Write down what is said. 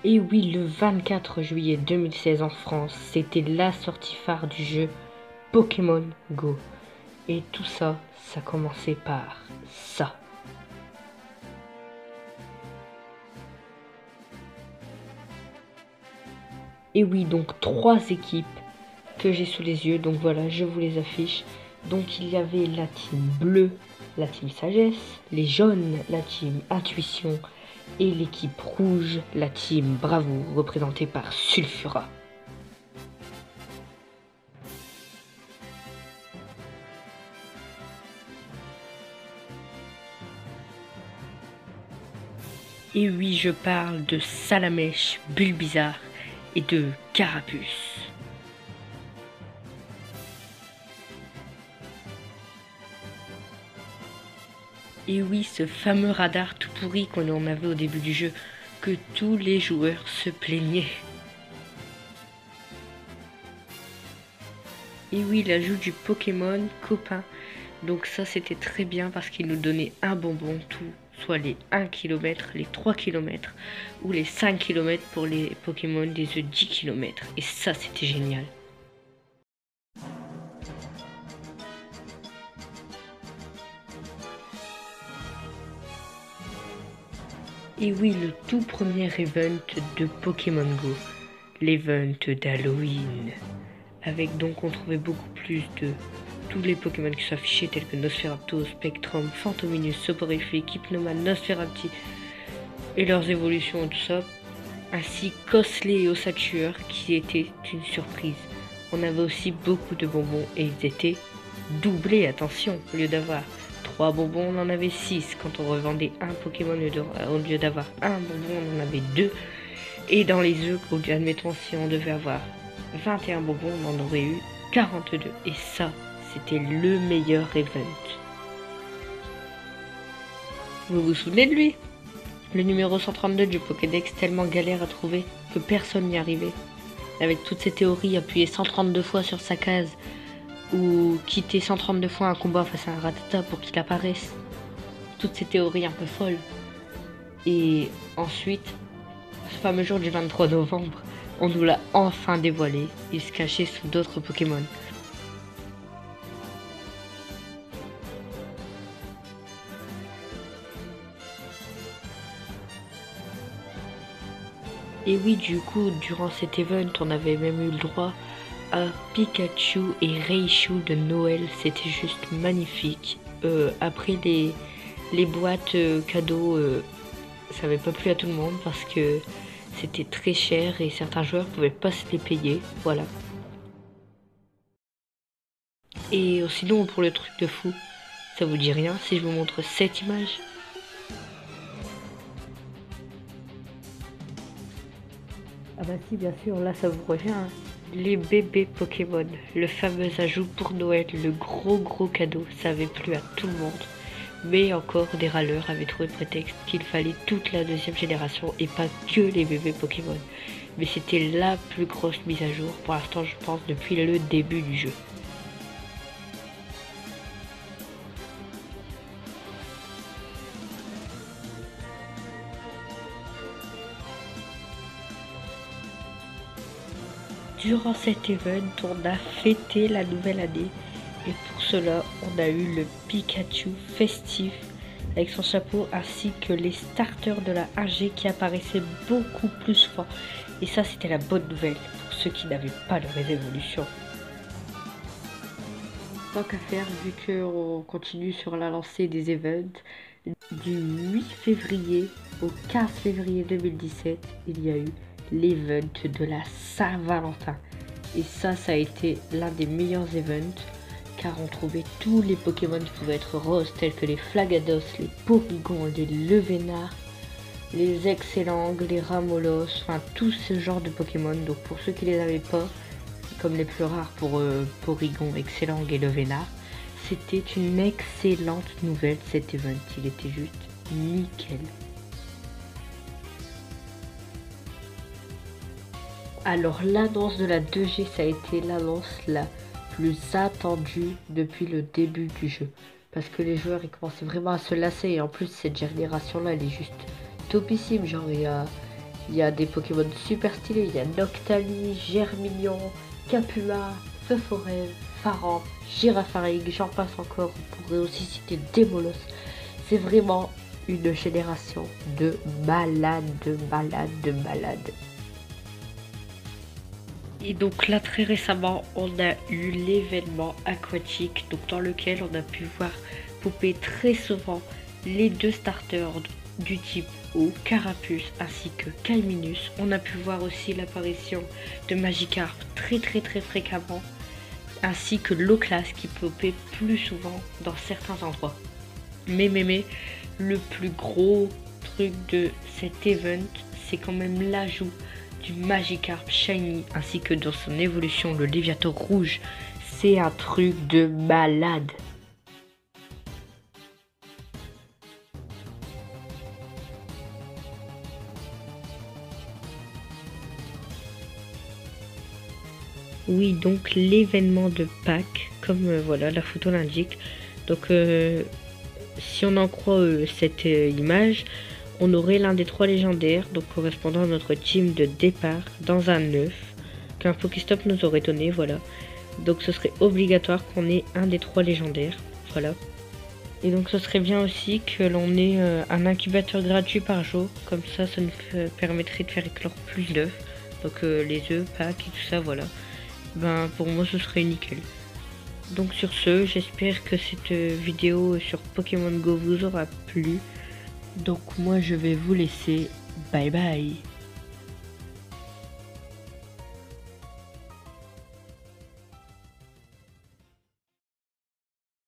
Et oui, le 24 juillet 2016 en France, c'était la sortie phare du jeu Pokémon Go. Et tout ça, ça commençait par ça. Et oui, donc 3 équipes que j'ai sous les yeux, donc voilà, je vous les affiche. Donc il y avait la team bleue, la team sagesse, les jaunes, la team intuition, et l'équipe rouge, la team bravoure, représentée par Sulfura. Et oui, je parle de Salamèche, Bulbizarre et de Carapuce. Et oui, ce fameux radar tout pourri qu'on en avait au début du jeu, que tous les joueurs se plaignaient. Et oui, l'ajout du Pokémon copain. Donc ça, c'était très bien parce qu'il nous donnait un bonbon tout, soit les 1 km, les 3 km ou les 5 km pour les Pokémon des 10 km. Et ça, c'était génial. Et oui, le tout premier event de Pokémon Go, l'event d'Halloween. Avec donc on trouvait beaucoup plus de tous les Pokémon qui sont affichés tels que Nosferatu, Spectrum, Phantominus, Soporifique, Hypnoman, Nosferati et leurs évolutions et tout ça, ainsi qu'Osley et Ossature qui étaient une surprise. On avait aussi beaucoup de bonbons et ils étaient doublés, attention, au lieu d'avoir 3 bonbons, on en avait 6. Quand on revendait un Pokémon, au lieu d'avoir un bonbon, on en avait 2. Et dans les œufs, admettons, si on devait avoir 21 bonbons, on en aurait eu 42. Et ça, c'était le meilleur event. Vous vous souvenez de lui? Le numéro 132 du Pokédex, tellement galère à trouver que personne n'y arrivait. Avec toutes ces théories, appuyer 132 fois sur sa case ou quitter 132 fois un combat face à un Rattata pour qu'il apparaisse. Toutes ces théories un peu folles. Et ensuite, ce fameux jour du 23 novembre, on nous l'a enfin dévoilé. Il se cachait sous d'autres Pokémon. Et oui, du coup, durant cet event, on avait même eu le droit à Pikachu et Raichu de Noël. C'était juste magnifique. Après les boîtes cadeaux, ça n'avait pas plu à tout le monde parce que c'était très cher et certains joueurs pouvaient pas se les payer. Voilà. Et sinon, pour le truc de fou, ça vous dit rien si je vous montre cette image? Ah bah si, bien sûr, là ça vous revient. Hein. Les bébés Pokémon, le fameux ajout pour Noël, le gros cadeau, ça avait plu à tout le monde. Mais encore des râleurs avaient trouvé prétexte qu'il fallait toute la 2e génération et pas que les bébés Pokémon. Mais c'était la plus grosse mise à jour pour l'instant, je pense, depuis le début du jeu. Durant cet event, on a fêté la nouvelle année et pour cela, on a eu le Pikachu festif avec son chapeau ainsi que les starters de la 1G qui apparaissaient beaucoup plus forts. Et ça, c'était la bonne nouvelle pour ceux qui n'avaient pas de évolution. Tant qu'à faire, vu qu'on continue sur la lancée des events, du 8 février au 15 février 2017, il y a eu l'event de la Saint-Valentin. Et ça a été l'un des meilleurs events car on trouvait tous les Pokémon qui pouvaient être roses tels que les Flagados, les Porygon, les Levénard, les Excellang, les Ramolos, enfin tout ce genre de Pokémon. Donc pour ceux qui les avaient pas, comme les plus rares pour Porygon, Excellang et Levénard, c'était une excellente nouvelle cet event, il était juste nickel. Alors l'annonce de la 2G, ça a été l'annonce la plus attendue depuis le début du jeu. Parce que les joueurs ils commençaient vraiment à se lasser et en plus cette génération là elle est juste topissime. Genre il Il y a des Pokémon super stylés, il y a Noctali, Germignon, Capuma, Feuforel, Faran, Girafarig, j'en passe encore, on pourrait aussi citer Démolos. C'est vraiment une génération de malades, de malades, de malades. Et donc là très récemment on a eu l'événement aquatique, donc dans lequel on a pu voir popper très souvent les deux starters du type eau, Carapuce ainsi que Calminus. On a pu voir aussi l'apparition de Magikarp très fréquemment, ainsi que l'eau-classe qui popait plus souvent dans certains endroits. Mais le plus gros truc de cet event, c'est quand même l'ajout du Magikarp Shiny ainsi que dans son évolution le Léviathan rouge. C'est un truc de malade. Oui, donc l'événement de Pâques, comme voilà la photo l'indique. Donc si on en croit cette image, on aurait l'un des 3 légendaires, donc correspondant à notre team de départ, dans un œuf, qu'un Pokéstop nous aurait donné, voilà. Donc ce serait obligatoire qu'on ait un des 3 légendaires, voilà. Et donc ce serait bien aussi que l'on ait un incubateur gratuit par jour, comme ça nous permettrait de faire éclore plus d'œufs. Donc les œufs, Pâques et tout ça, voilà. Ben pour moi ce serait nickel. Donc sur ce, j'espère que cette vidéo sur Pokémon Go vous aura plu. Donc moi je vais vous laisser. Bye bye.